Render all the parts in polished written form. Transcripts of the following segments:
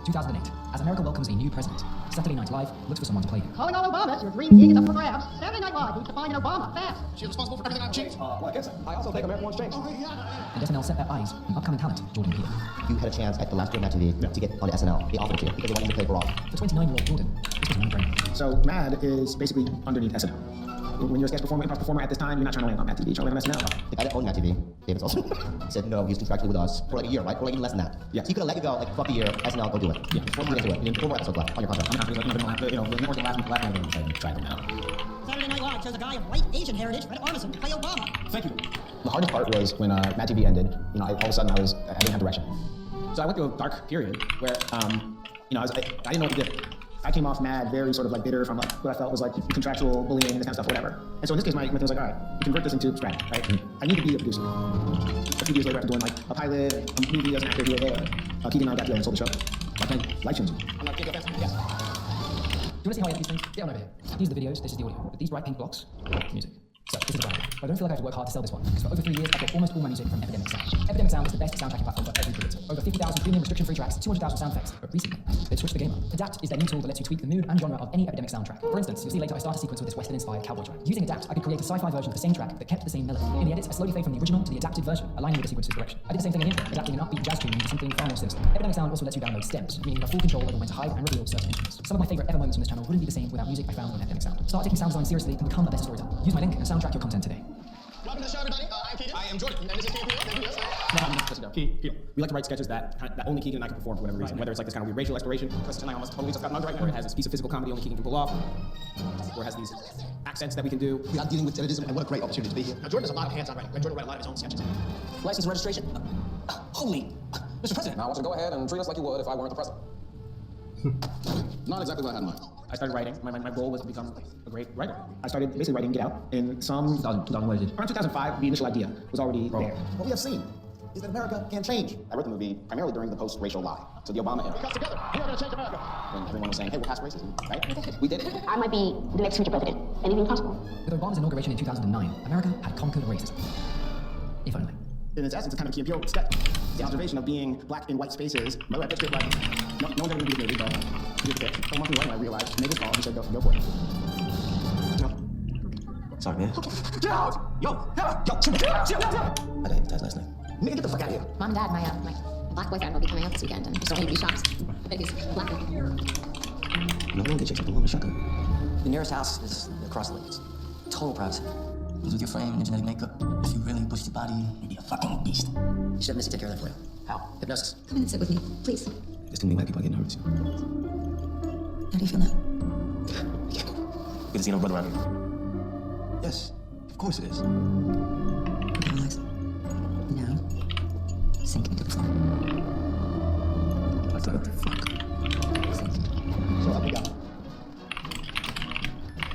2008, as America welcomes a new president, Saturday Night Live looks for someone to play him. Calling all Obamas, your dream gig is up for grabs. Saturday Night Live needs to find an Obama, fast. She's responsible for everything I've changed. Well, I guess I also think America wants change. And SNL set their eyes on upcoming talent, Jordan Peele. You had a chance at the last year of Mad TV to get on SNL. They offered it to you because they wanted you to play for all. For 29-year-old Jordan, this was a no-brainer. So Mad is basically underneath SNL. When you're a sketch performer, improv performer at this time, you're not trying to land on Mad TV, you're trying to land on SNL. The guy that owned Mad TV, David's also, said no, he was contractually with us for like a year, right? Or like even less than that. Yeah. So you could have let you go, like, fuck a year, SNL, go do it. Yeah. You didn't do it. You didn't 4 more episodes left on your contract. I'm not gonna have to, the network last and try them out. Saturday Night Live shows a guy of white Asian heritage, Fred Armisen, to play Obama. Thank you. The hardest part was when Mad TV ended, all of a sudden I didn't have direction. So I went through a dark period where, I didn't know what to do. I came off Mad very sort of like bitter from like what I felt was like contractual bullying and this kind of stuff, whatever. And so in this case, my thing was like, all right, you convert this into strategy, right? Mm-hmm. I need to be a producer. A few years later, after doing like a pilot, a movie as an actor here or there, Keegan and I got together and sold the show. Like, life changing. I'm like, yes. Do you want to see how I edit these things? Get on over here. These are the videos, this is the audio. But these bright pink blocks, music. So, this is the brand. But I don't feel like I have to work hard to sell this one, because for over 3 years, I've got almost all my music from Epidemic Sound. Epidemic Sound is the best soundtracking platform for every creator. Over 50,000 premium restriction-free tracks, 200,000 sound effects. But recently, they've switched the game up. Adapt is their new tool that lets you tweak the mood and genre of any Epidemic soundtrack. For instance, you'll see later I start a sequence with this Western-inspired cowboy track. Using Adapt, I could create a sci-fi version of the same track that kept the same melody. In the edits, I slowly fade from the original to the adapted version, aligning with the sequence's direction. I did the same thing in intro, adapting an upbeat jazz tune into something far more sinister. Epidemic Sound also lets you download stems, meaning you have full control over when to hide and reveal certain instruments. Some of my favorite ever moments on this channel wouldn't be the same without music I found on Epidemic Sound. Start taking sound design seriously and become a better storyteller. Use my link and soundtrack your content today. Welcome to the show, everybody. I'm Keegan. I am Jordan. And this is Keegan. Thank you. Let's go. Keegan. We like to write sketches that only Keegan and I can perform for whatever reason. Whether it's like this kind of weird racial exploration, question I almost totally just got mugged right now, where it has this piece of physical comedy only Keegan can pull off, or it has these accents that we can do. We are dealing with terrorism, and what a great opportunity to be here. Now, Jordan does a lot of hands-on writing. Jordan wrote a lot of his own sketches. License registration. Holy, Mr. President. Now I want you to go ahead and treat us like you would if I weren't the president. Not exactly what I had in mind. I started writing. My goal was to become a great writer. I started basically writing Get Out in some... 2000, what is it? Around 2005, the initial idea was already there. What we have seen is that America can change. I wrote the movie primarily during the post-racial lie, so the Obama era. We got together. We are going to change America. When everyone was saying, hey, we're past racism, right? We did it. I might be the next future president. Anything possible? With Obama's inauguration in 2009, America had conquered racism. If only. In its essence, it's kind of a Key and Peele sketch. The observation of being black in white spaces. By the way, I pitched it like, no one's ever going to do this movie, but I did the pitch. So months away, I realized, made this call, and he said, go for it. Sorry, man. Get out! Yo! Get out! I got hypnotized last night. Nigga, get the fuck out of here. Mom and Dad, my black boyfriend will be coming out this weekend, and just don't need to be shocked that he's black. No one can check out the woman shotgun. The nearest house is across the lake. It's total privacy. With your frame and genetic makeup, if you really push your body, you'd be a fucking beast. You should have Missy take care of that for you. How? Hypnosis. Come in and sit with me, please. There's too many white people getting hurt. How do you feel now? Good to see no brother around here. Yes, of course it is. Okay, relax. Now, sink into the floor. What the fuck? Sink. So up we go.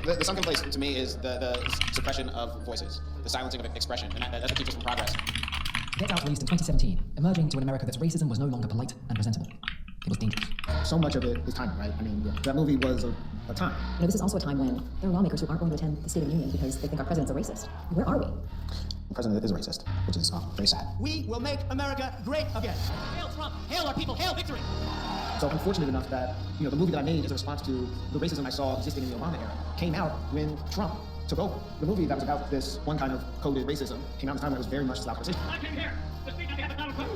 The sunken place, to me, is the suppression of voices, the silencing of expression, and that's what keeps us from progress. Get Out released in 2017, emerging to an America that racism was no longer polite and presentable. It was dangerous. So much of it is timing, right? I mean, that movie was a time. This is also a time when there are lawmakers who aren't going to attend the State of the Union because they think our president's a racist. Where are we? The president is a racist, which is very sad. We will make America great again. Hail Trump! Hail our people! Hail victory! So I'm fortunate enough that, the movie that I made as a response to the racism I saw existing in the Obama era came out when Trump took over. The movie that was about this one kind of coded racism came out at a time when it was very much about position. I came here to speak on behalf of Donald Trump.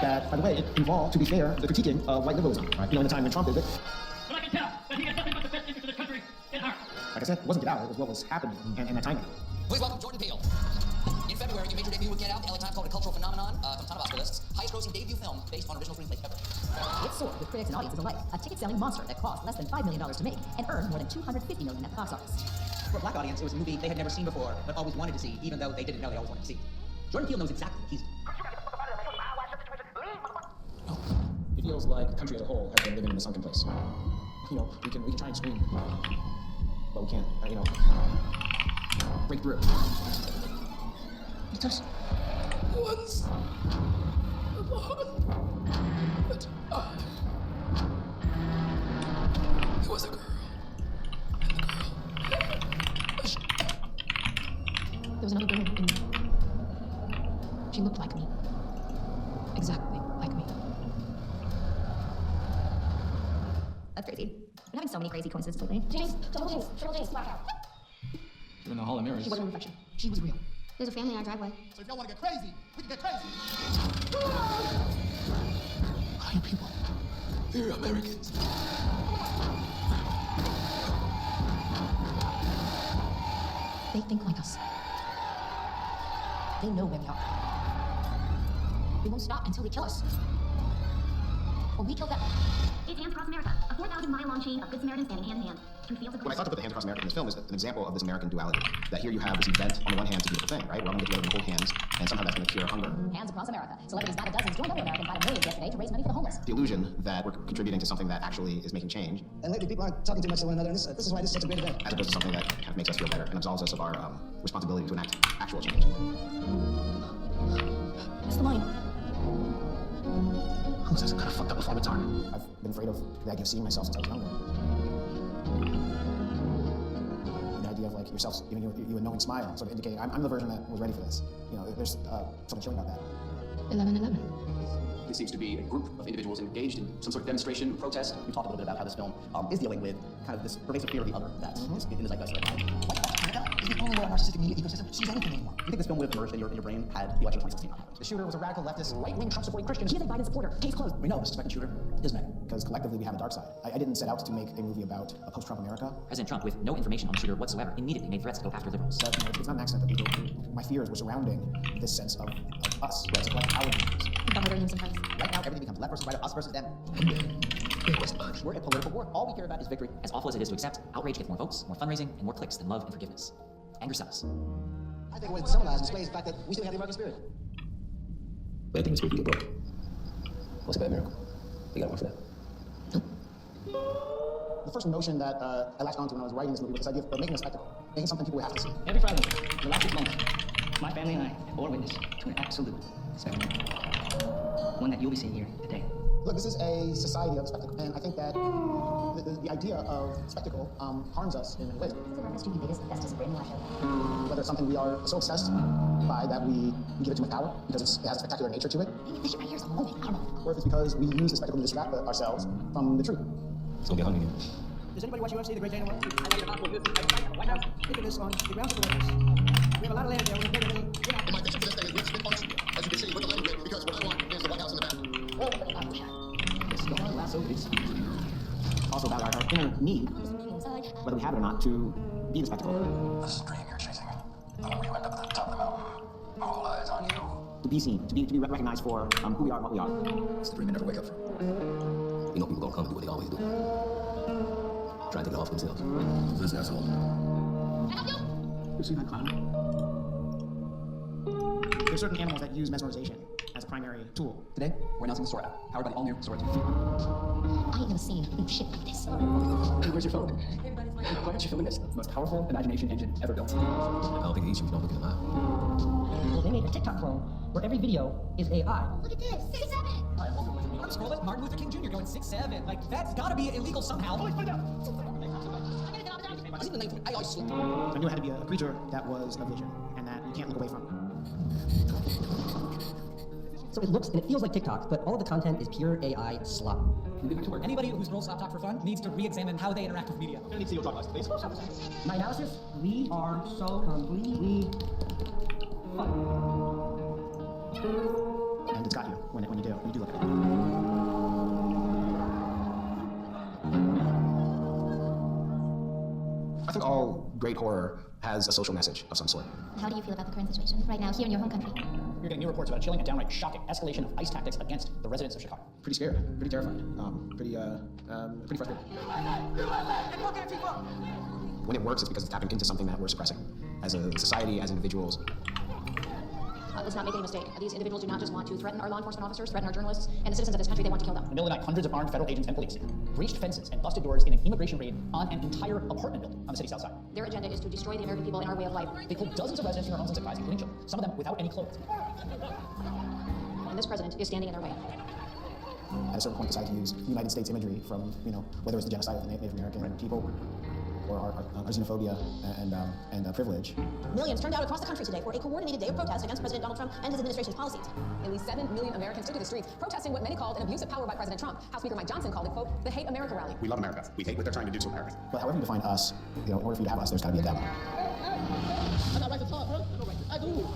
That, by the way, it involved, to be fair, the critiquing of white liberalism, right? In the time when Trump did it. But I can tell that he has nothing but the best interest of this country at heart. Like I said, it wasn't Get Out, it was what was happening and the timing. Please welcome Jordan Peele. In February, you made your debut with Get Out. The LA Times called it a cultural phenomenon from a ton of Oscar lists. Highest-grossing debut film based on original screenplay ever. It soared with critics and audiences alike, a ticket-selling monster that cost less than $5 million to make and earned more than $250 million at the box office. For a black audience, it was a movie they had never seen before, but always wanted to see, even though they didn't know they always wanted to see. Jordan Peele knows exactly what he's doing. It feels like the country as a whole has been living in a sunken place. We can try and scream, but we can't, break through. Just once upon a time, there was a girl, and the girl had a sh- There was another girl, and she looked like me. Exactly like me. That's crazy. We're having so many crazy coincidences lately. James, triple J's, blackout. You're in the Hall of Mirrors. She wasn't a reflection. She was real. There's a family in our driveway. So if y'all want to get crazy, we can get crazy. How you people? We're Americans. They think like us. They know where we are. They won't stop until they kill us. Or we kill them. It's Hands Across America, a 4,000-mile-long chain of Good Samaritans standing hand in hand through fields of What I grace. thought to put the Hands Across America in this film is an example of this American duality. That here you have this event, on the one hand, it's a beautiful thing, right? We're all going to get together and hold hands, and somehow that's going to cure hunger. Hands across America. Celebrities by the dozens joined other Americans by the millions yesterday to raise money for the homeless. The illusion that we're contributing to something that actually is making change, And lately, people aren't talking too much to one another, and this is why this is such a great event. as opposed to something that kind of makes us feel better and absolves us of our responsibility to enact actual change. It's the mind. Who's this kind of fucked up performance art? I've been afraid of the idea of seeing myself since I was younger. The idea of like yourself giving you a knowing smile, sort of indicating I'm the version that was ready for this. You know, there's something chilling about that. 11/11. There seems to be a group of individuals engaged in some sort of demonstration, protest. We talked a little bit about how this film is dealing with kind of this pervasive fear of the other that is in the zeitgeist right now. Canada is the only way our narcissistic media ecosystem sees anything anymore. Do you think this film would have emerged in your brain had the election 2016 not happened? The shooter was a radical leftist, right-wing Trump-supporting Christian. He is a Biden supporter. Case closed. We know the suspected shooter is Meg. Because collectively we have a dark side. I didn't set out to make a movie about a post-Trump America. President Trump, with no information on the shooter whatsoever, immediately made threats to go after liberals. But you know, it's not an accident that my fears were surrounding this sense of us, right? It's like our dreams. We've got murdering sometimes. Right now, everything becomes left versus right, us versus them. We're in a political war. All we care about is victory. As awful as it is to accept, outrage gets more votes, more fundraising, and more clicks than love and forgiveness. Anger sells. I think what it symbolizes displays the fact that we still have the American spirit. But I think it's where people broke. What's a bad miracle? You got one for that? The first notion that I latched onto when I was writing this movie was this idea of making a spectacle, making something people would have to see. Every Friday, for the last 6 months, my family and I have bore witness to an absolute spectacle. One that you'll be seeing here today. Look, this is a society of spectacle, and I think that the idea of spectacle harms us in many ways. This is a reference to the biggest, bestest brand new show. Whether it's something we are so obsessed by that we give it too much power because it has a spectacular nature to it, This shit right here is a moment. I don't know. or if it's because we use the spectacle to distract ourselves from the truth. It's gonna get hungry again. Does anybody watch UFC, the great Dana White? I like the Hospital UFC fight at the White House. Look at this on the grounds of the White House. We have a lot of land there. We're bigger than, My vision for this thing is let's spit function. As you can see, with the land grid, because what I want is the White House in the back. It's the lasso is also about our inner need, whether we have it or not, to be the spectacle. This is a dream you're chasing. The moment you end up at the top of the mountain, all eyes on you. To be seen, to be recognized for who we are and what we are. It's the dream I never wake up from. You know people gonna come and do what they always do. Try and take it off themselves. This asshole. You see that clown? There are certain animals that use mesmerization as a primary tool. Today, we're announcing the Sword app, powered by the all-new Sword 2. I ain't never seen shit like this. Hey, where's your phone? Why aren't you filming this? The most powerful imagination engine ever built. I don't think it eats you if you don't look in the eye. Well, they made a TikTok clone where every video is AI. Look at this, 6'7". I'm scrolling. Martin Luther King Jr. going 6'7". Like, that's gotta be illegal somehow. I knew it had to be a creature that was a vision and that you can't look away from. So it looks and it feels like TikTok, but all of the content is pure AI slop. Anybody who scrolls Stop Talk for fun needs to re-examine how they interact with media. I'm gonna need to see your talk about this, please. My analysis, we are so completely fucked. And it's got you when you do look at it. I think all great horror has a social message of some sort. How do you feel about the current situation right now here in your home country? You're getting new reports about a chilling and downright shocking escalation of ICE tactics against the residents of Chicago. Pretty scary, pretty terrified, pretty frustrated. When it works, it's because it's tapping into something that we're suppressing as a society, as individuals. Let's not make any mistake. These individuals do not just want to threaten our law enforcement officers, threaten our journalists, and the citizens of this country. They want to kill them. In the middle of the night, hundreds of armed federal agents and police breached fences and busted doors in an immigration raid on an entire apartment building on the city's south side. Their agenda is to destroy the American people and our way of life. They pulled dozens of residents from their homes and supplies, including children, some of them without any clothes. And this president is standing in their way. At a certain point, decided to use United States imagery from, whether it's the genocide of the Native American people, or our xenophobia and privilege. Millions turned out across the country today for a coordinated day of protest against President Donald Trump and his administration's policies. At least 7 million Americans took to the streets, protesting what many called an abuse of power by President Trump. House Speaker Mike Johnson called it, quote, the Hate America rally. We love America. We hate what they're trying to do to America. But however you define us, in order for you to have us, there's got to be a them. I got right to talk, bro. I do.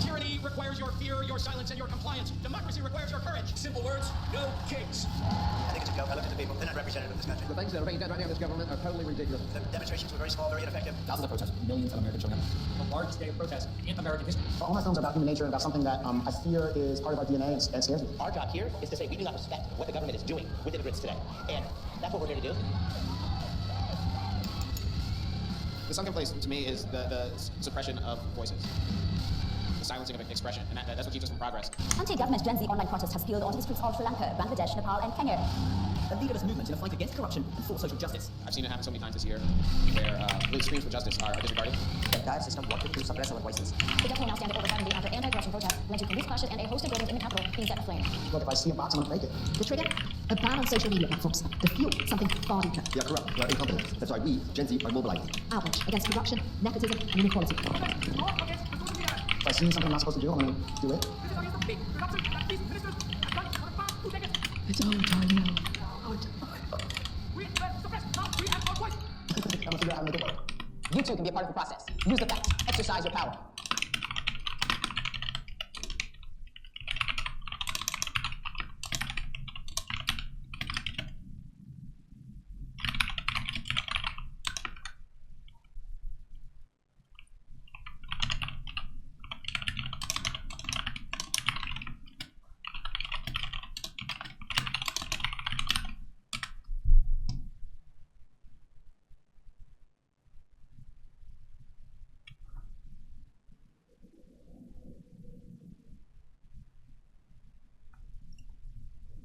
Tyranny requires your fear, your silence, and your compliance. Democracy requires your courage. Simple words, no kicks. I think it's a joke. I looked at the people. They're not representative of this country. The things that are being done right now in this government are totally ridiculous. The demonstrations were very small, very ineffective. Thousands of protests, millions of Americans showing up. The largest day of protest in American history. All my films are about human nature and about something that I fear is part of our DNA and scares me. Our job here is to say we do not respect what the government is doing with immigrants today. And that's what we're here to do. The sunken place to me is the suppression of voices, the silencing of expression, and that's what keeps us from progress. Anti-government Gen Z online protest has spilled onto the streets of Sri Lanka, Bangladesh, Nepal, and Kenya. A leaderless movement in a fight against corruption and for social justice. I've seen it happen so many times this year, where really screams for justice are disregarded. The entire system wanted to suppress our voices. The death toll now stands at over 70 after anti-corruption protests led to police clashes and a host of buildings in the capital being set aflame. Look, if I see a box, I'm gonna break it. The trigger? A ban on social media platforms. The fuel? Something far deeper. They are corrupt. They are incompetent. That's why we, Gen Z, are mobilizing. Outrage against corruption, nepotism, and inequality. If I see something I'm not supposed to do, I'm gonna do it. It's our time now. I'm gonna figure out how to make it work. You too can be a part of the process. Use the facts. Exercise your power.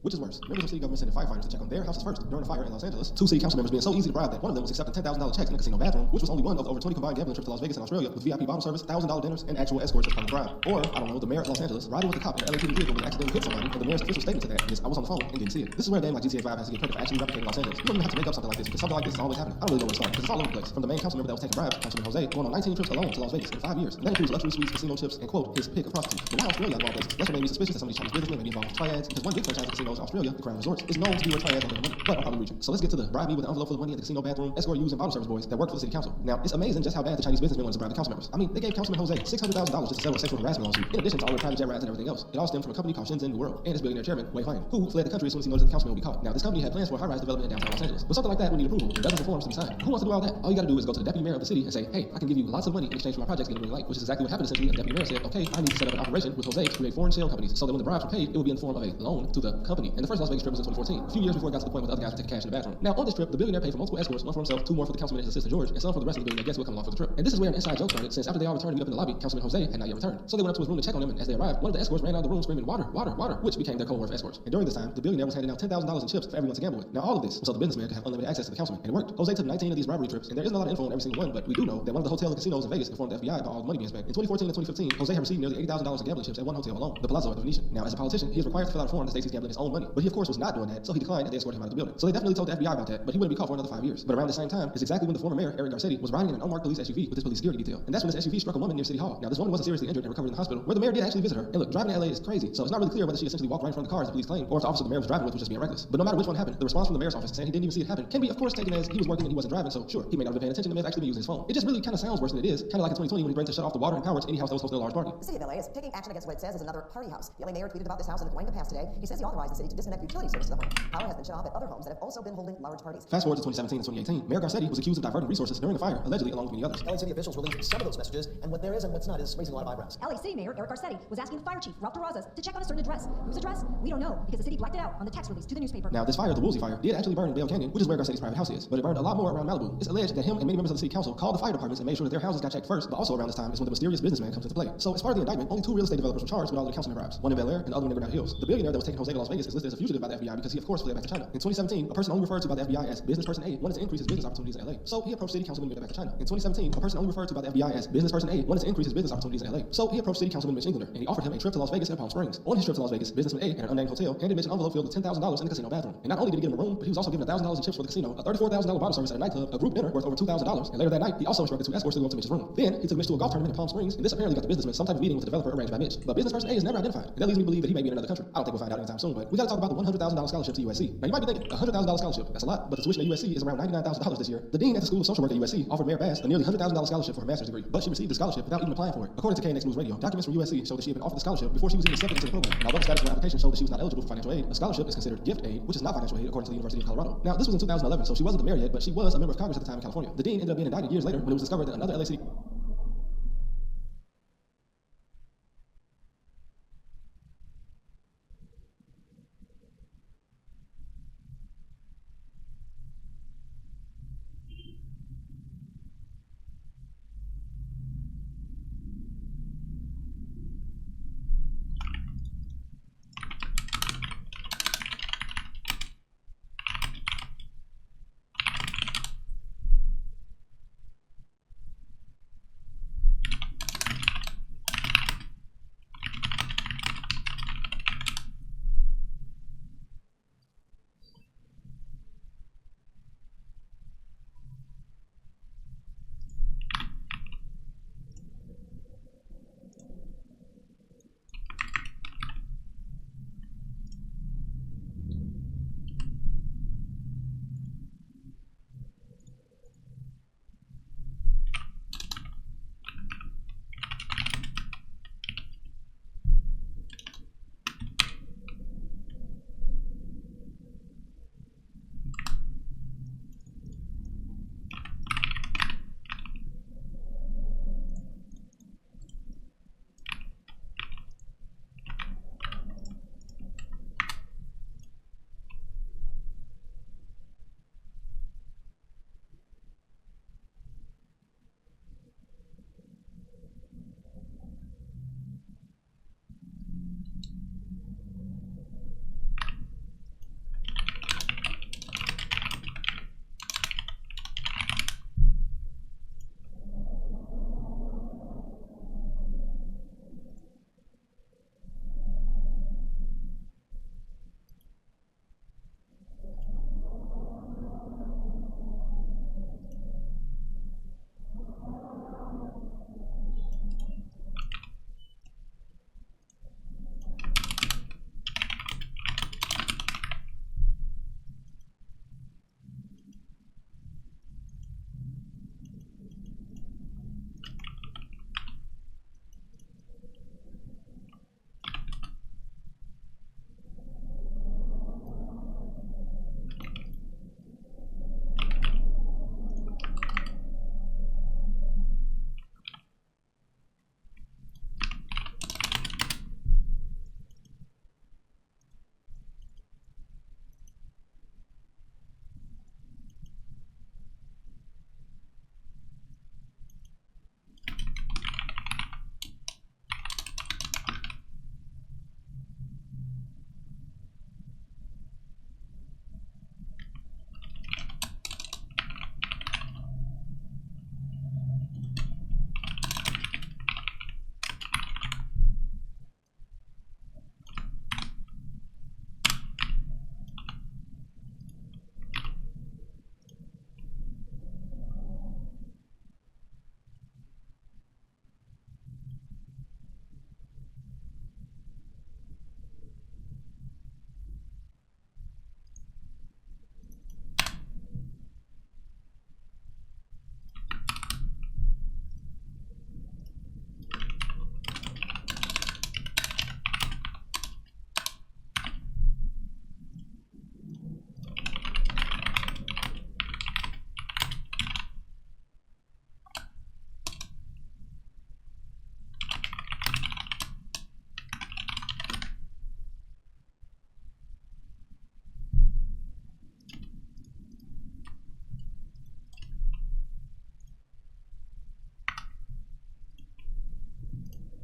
Which is worse? Members of city government sending firefighters to check on their houses first during a fire in Los Angeles. 2 city council members being so easy to bribe that one of them was accepting $10,000 checks in a casino bathroom, which was only one of the over 20 combined gambling trips to Las Vegas and Australia with VIP bottle service, $1,000 dinners, and actual escorts as part of the bribe. Or, I don't know, the mayor of Los Angeles riding with a cop in an LAPD vehicle when accidentally hit somebody, and the mayor's official statement to that is, I was on the phone and didn't see it. This is where a game like GTA 5 has to get credit for actually replicating Los Angeles. You don't even have to make up something like this, because something like this is always happening. I don't really know where to start, because it's all over the place. From the main council member that was taking bribes, Councilman Jose, going on 19 trips alone to Las Vegas in 5 years. And that includes luxury suites, casino chips, and quote, his pick of prostitutes. But now Australia, of all places, that's what made me suspicious that some of these Chinese businessmen may be involved with triads, because one big franchise of casinos in Australia, the Crown Resorts, is known to be where triads are making money. But I'm probably reaching. So let's get to the bribe me with an envelope full of money at the casino bathroom, escort using bottle service boys that work for the city council. Now, it's amazing just how bad the Chinese businessmen wanted to bribe the council members. I mean, they gave Councilman Jose $600,000 just to settle a sexual harassment lawsuit, in addition to all the private jet rides and everything else. It all stemmed from a company called Shenzhen New World and its billionaire chairman, Wei Fang, who fled the country as soon as he noticed that the councilman would be caught. Now, this company had plans for a high-rise development in downtown Los Angeles. But something like that would need approval, and dozens of forms to be signed. Who wants to do all that? All you gotta do is go to the deputy mayor of the city and say, hey, I can give you lots of money in exchange for my projects getting green light, which is exactly what happened essentially. And the deputy mayor said, okay, I need to set up an operation with Jose to create foreign shell companies so that when the bribes were paid, it would be in the form of a loan to the company. And the first Las Vegas trip was in 2014, a few years before it got to the point where the other guys were taking cash in the bathroom. Now, on this trip, the billionaire paid for multiple escorts, one for himself, 2 more for the councilman and his assistant George, and some for the rest of the billionaire guests who would come along for the trip. And this is where an inside joke started, since after they all returned to meet up in the lobby, Councilman Jose had not yet returned. So they went up to his room to check on him, and as they arrived, one of the escorts ran out of the room screaming, water, water, water, which became their code word for escorts. And during this time, the billionaire was handing out $10,000 in chips for everyone to gamble with. Now, all of this was so the businessman could have unlimited access to the councilman, and it worked. Jose took 19 of these bribery trips, and there isn't a lot of info on every single one, but we do know that one of the hotels and casinos in Vegas informed the FBI about all the money being spent. In 2014 and 2015, Jose had received nearly $80,000 in gambling chips at one hotel alone, the Palazzo at the Venetian. Now, as a politician, he is required to fill out a form that states he's gambling his own money, but he of course was not doing that, so he declined and they escorted him out of the building. So they definitely told the FBI about that, but he wouldn't be caught for another 5 years. But around the same time is exactly when the former mayor, Eric Garcetti, was riding in an unmarked police SUV with his police security detail. And that's when this SUV struck a woman near City Hall. Now, this woman wasn't seriously injured and recovered in the hospital, where the mayor did actually visit her. And look, driving to LA is crazy, so it's not really clear whether she essentially walked right in front of the car as the police claim, or if the officer the mayor was driving with was just being reckless. But no matter which one happened, the response from the mayor's office saying he didn't even see it happen can be, of course, taken as he was working and he wasn't driving, so sure, he may not have been paying attention to may have actually been using his phone. It just really kind of sounds worse than it is, kind of like in 2020 when he threatened to shut off the water and power to any house that was hosting a large party. The city of LA is taking action against what it says is another party house. The LA mayor tweeted about this house in the Dwayne Pass today. He says he authorized the city to disconnect utility service to the home. Power has been shut off at other homes that have also been holding large parties. Fast forward to 2017 and 2018, Mayor Garcetti was accused of diverting resources during the fire, allegedly along with many others. LA city officials released some of those messages, and what there is and what's not is raising a lot of eyebrows. LA City Mayor Eric Garcetti was asking the fire chief, Ralph Terrazas, to check on a certain address. Whose address? We don't know, because the city blacked it out on the text release to the newspaper. Now, this fire, the Woolsey fire, did actually burn in Vail Canyon, which is where Garcetti's private house is, but it burned a lot more around Malibu. It's alleged that him and many members of the city council called the fire departments and made sure that their houses got checked first, but also around this time is when the mysterious businessman comes into play. So as part of the indictment, only 2 real estate developers were charged with all of the councilman bribes, one in Bel Air and the other one in Granada Hills. The billionaire that was taking Jose to Las Vegas is is listed as a fugitive by the FBI because he, of course, fled back to China. In 2017, a person only referred to by the FBI as business person A wanted to increase his business opportunities in LA. So he approached city councilman Mitch back to China. In 2017, a person only referred to by the FBI as business person A wanted to increase his business opportunities in LA. So he approached city councilman Mitch Englander, and he offered him a trip to Las Vegas and Palm Springs. On his trip to Las Vegas, businessman A, at an unnamed hotel, handed Mitch an envelope filled with $10,000 in the casino bathroom. And not only did he get him a room, but he was also given $1,000 in chips for the casino, a $34,000 bottle service at a nightclub, a group dinner worth over $2,000, and later that night, he also instructed two escorts to go up to Mitch's room. Then, he took Mitch to a golf tournament in Palm Springs, and this apparently got the businessman some type of meeting with the developer arranged by Mitch. But business person A is never identified, and that leads me to believe that he may be in another country. I don't think we'll find out anytime soon, but we gotta talk about the $100,000 scholarship to USC. Now, you might be thinking, $100,000 scholarship, that's a lot, but the tuition at USC is around $99,000 this year. The dean at the School of Social Work at USC offered Mayor Bass a nearly $100,000 scholarship for her master's degree, but she received the scholarship without even applying for it. According to KNX News Radio, documents from USC showed that she had been offered the scholarship before she was even accepted into the program. And although the status of her application showed that she was not eligible for financial aid, a scholarship is considered gift aid, which is not financial aid according to the University of Colorado. Now, this was in 2011, so she wasn't the mayor yet, but she was a member of Congress at the time in California. The dean ended up being indicted years later when it was discovered that another LA city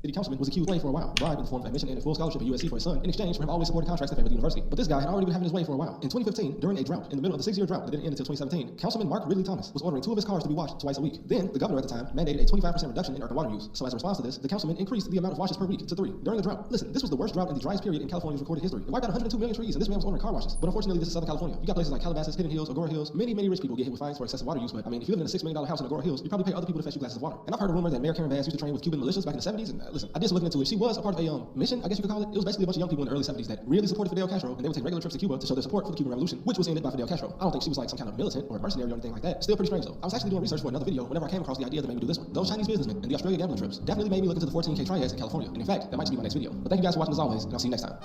city councilman was accused of for a while, bribed in the form of admission and a full scholarship at USC for his son in exchange for him always supporting contracts that favor the university. But this guy had already been having his way for a while. In 2015, during a drought, in the middle of the 6-year drought that didn't end until 2017, Councilman Mark Ridley Thomas was ordering 2 of his cars to be washed twice a week. Then, the governor at the time mandated a 25% reduction in urban water use. So as a response to this, the councilman increased the amount of washes per week to 3 during the drought. Listen, this was the worst drought in the driest period in California's recorded history. It wiped out 102 million trees, and this man was ordering car washes. But unfortunately, this is Southern California. You got places like Calabasas, Hidden Hills, Agora Hills. Many rich people get hit with fines for excessive water use. But I mean, if you live in a $6 million house in Agora Hills, you probably pay other people to fetch you glasses of water. And I've heard a rumor that Mayor Karen Bass used to train with Cuban militias back in the 70s. And listen, I did some looking into it. She was a part of a mission, I guess you could call it. It was basically a bunch of young people in the early 70s that really supported Fidel Castro, and they would take regular trips to Cuba to show their support for the Cuban Revolution, which was ended by Fidel Castro. I don't think she was like some kind of militant or mercenary or anything like that. Still pretty strange though. I was actually doing research for another video whenever I came across the idea that made me do this one. Those Chinese businessmen and the Australia gambling trips definitely made me look into the 14K triads in California. And in fact, that might just be my next video. But thank you guys for watching as always, and I'll see you next time.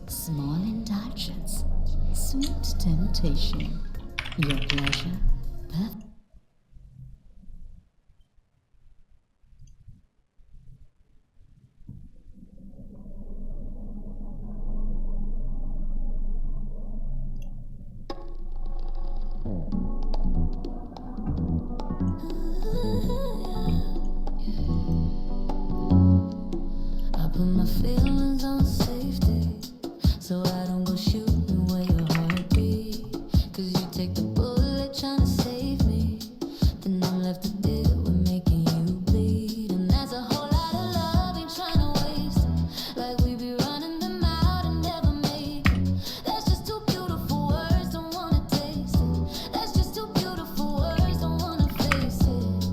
Small indulgence, sweet temptation, your pleasure, perfect. I put my feelings on safety, so I don't go shooting where your heart beat. 'Cause you take the bullet trying to save me, then I'm left to deal with making you bleed. And that's a whole lot of love, ain't trying to waste it, like we be running them out and never make it. That's just too beautiful words, don't wanna taste it. That's just too beautiful words, don't wanna face it.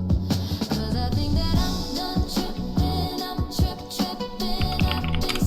'Cause I think that I'm done tripping, I'm tripping. I've been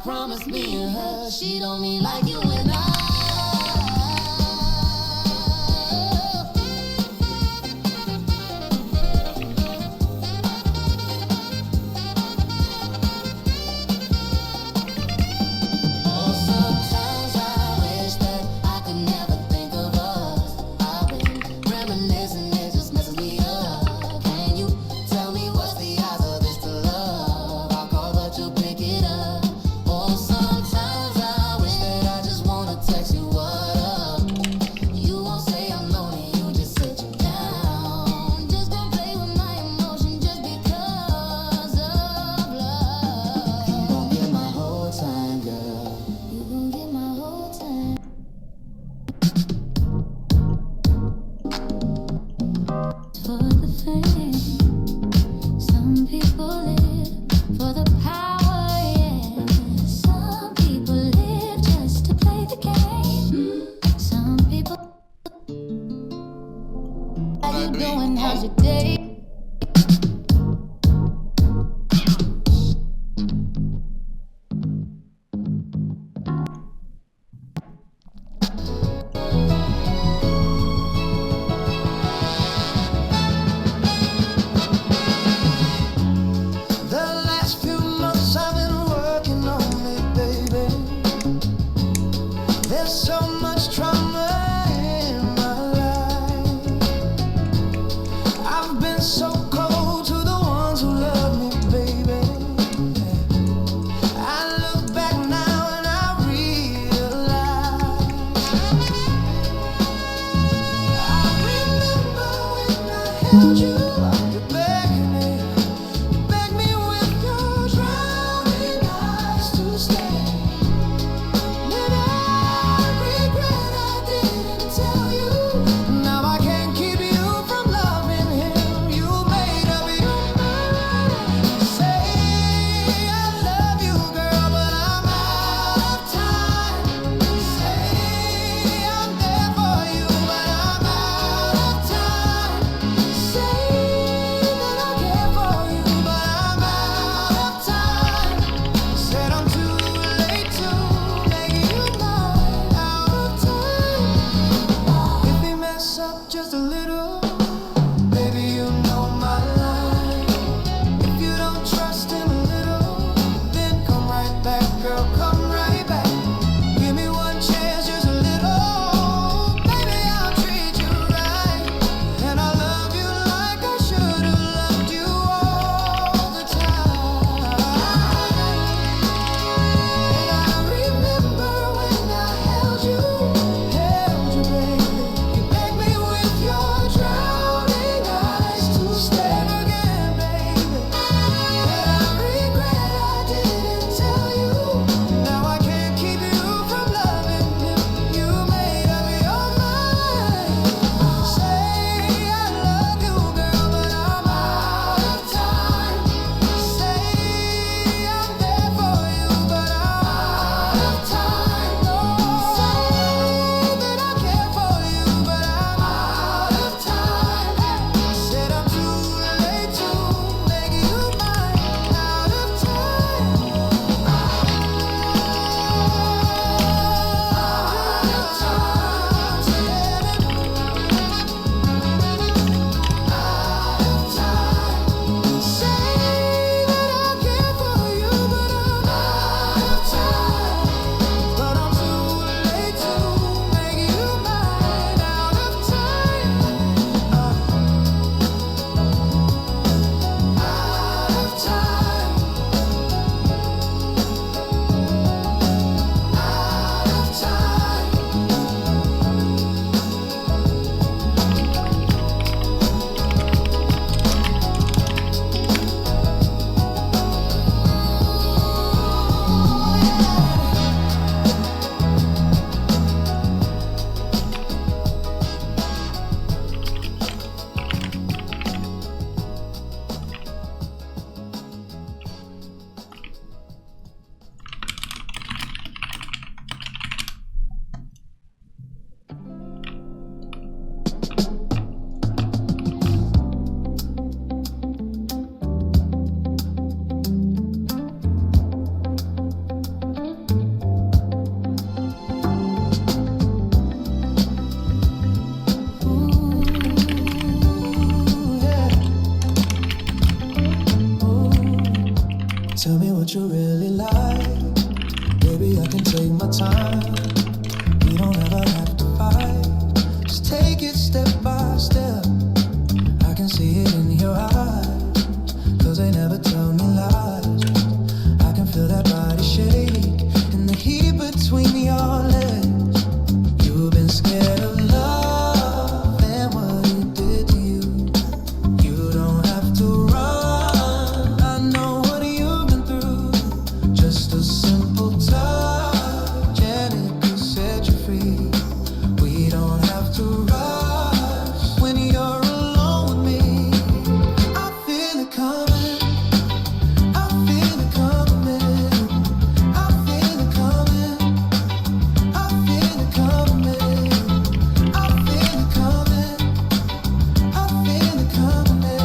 promised me and her she don't mean like you and I. Text right. Baby, I can take my time. We don't ever have to fight. Just take it step by step. I can see it in your eyes, 'cause they never tell me lies. I can feel that body shake and the heat between your legs. You've been scared of love and what it did to you. You don't have to run, I know what you've been through. Just a simple touch and it could set you free. We don't have to rush when you're alone with me. I feel it coming, I feel it coming, I feel it coming, I feel it coming, I feel it coming, I feel it coming,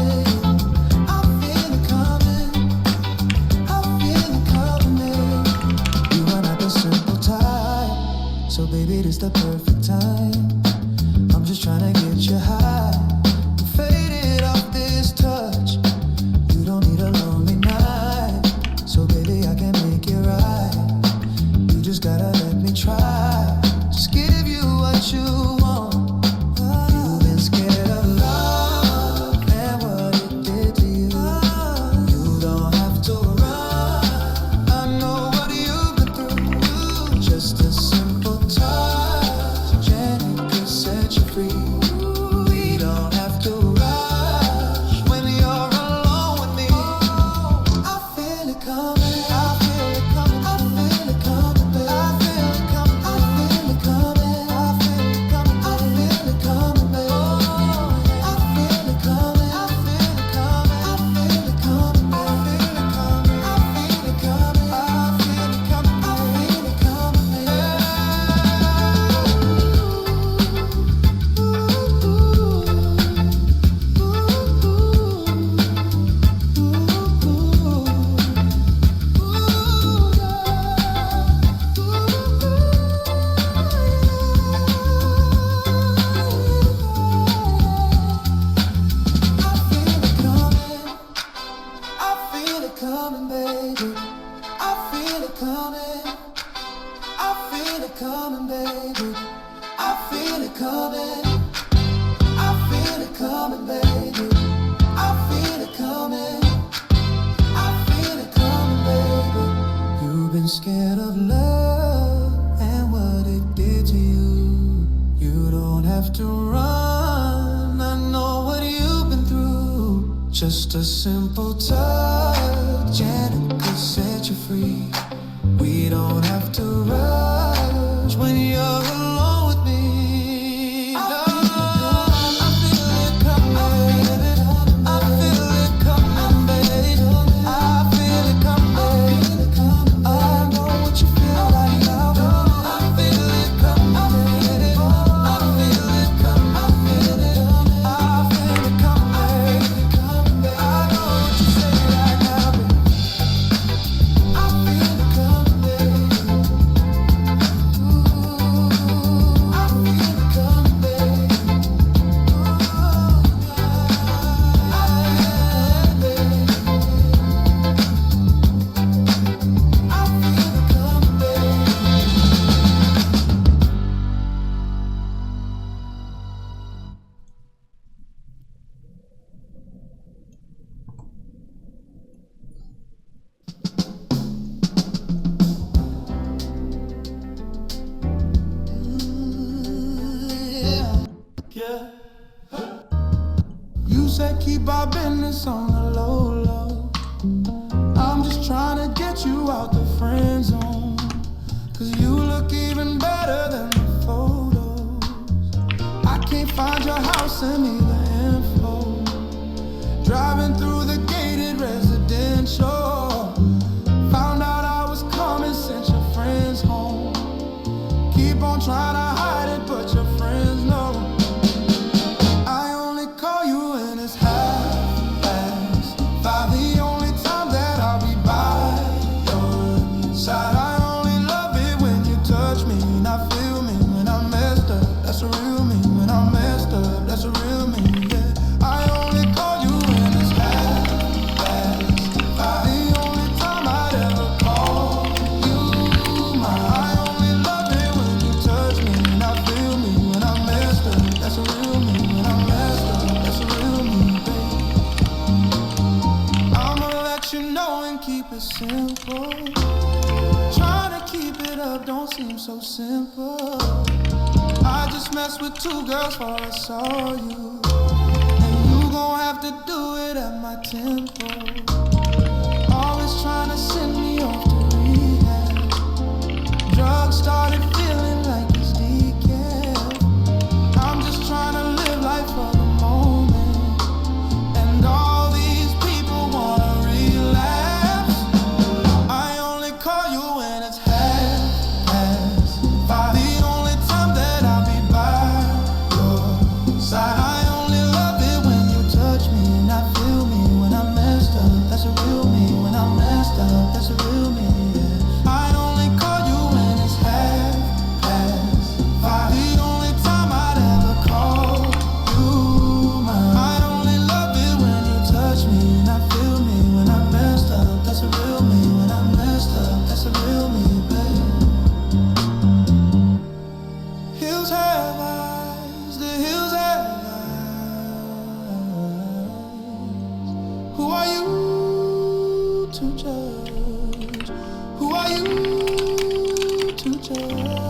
I feel it coming, I feel it coming. You are not the simple type, so baby, this the perfect time. I'm just trying to get you high, faded off this touch. You don't need a lonely night, so baby, I can make it right. You just gotta let me try, just give you what you want. You've been scared of love and what it did to you. You don't have to run, I know what you've been through. Just a simple touch and it could set you free. We don't have to rush when you're alone with me. I feel it coming, I feel it coming, I feel it coming, baby. I feel it coming, I feel it coming, I feel it coming, I feel it coming, baby. I feel it coming, I feel it coming, I feel it coming, I feel it coming, I feel it coming, I feel it coming, I feel it coming, I feel it coming, baby. I feel it coming. I feel it coming, baby. I feel it coming. I feel it coming, baby. I feel it coming. I feel it coming, baby. You've been scared of love and what it did to you. You don't have to run, I know what you've been through. Just a simple touch and it could set you free. We don't have to rush when you're alone with me. No, I feel it coming, I feel it coming, baby. I feel it coming, I know what you feel like now. I feel it coming, I feel it coming, I feel it coming, I feel it coming. I know what you say right now, baby. I feel it coming. said keep our business on the low, low. I'm just trying to get you out the friend zone, 'cause you look even better than the photos. I can't find your house, send me the info. Driving through the gated residential, found out I was coming, sent your friends home. Keep on trying to hide it, but your friends know. I only call you when it's half-past 5, the only time that I'll be by your side. I only love it when you touch me, and I feel me when I'm messed up. That's a real me. When I'm messed up, that's a real me, yeah. I only call you when it's half-past 5, the only time I'd ever call Trying to keep it up don't seem so simple. I just messed with 2 girls before I saw you, and you gon' have to do it at my tempo. Always trying to send me off to rehab. Drugs started feeling like it's decaf. I'm just trying to live life for the moment, and all these people wanna relapse. I only call you when it's half-past 5. The only time that I'll be by your side. I only love it when you touch me and I feel me when I'm messed up. That's a real me. When I'm messed up, that's a real me. Yeah. I only call you when it's half-past 5. The only time I'd ever call you mine. I only love it when you touch me and I feel me when I'm messed up. That's a real me. When I'm messed up, that's a real me, babe. Hills have eyes, the hills have eyes. Who are you to judge? Who are you to judge?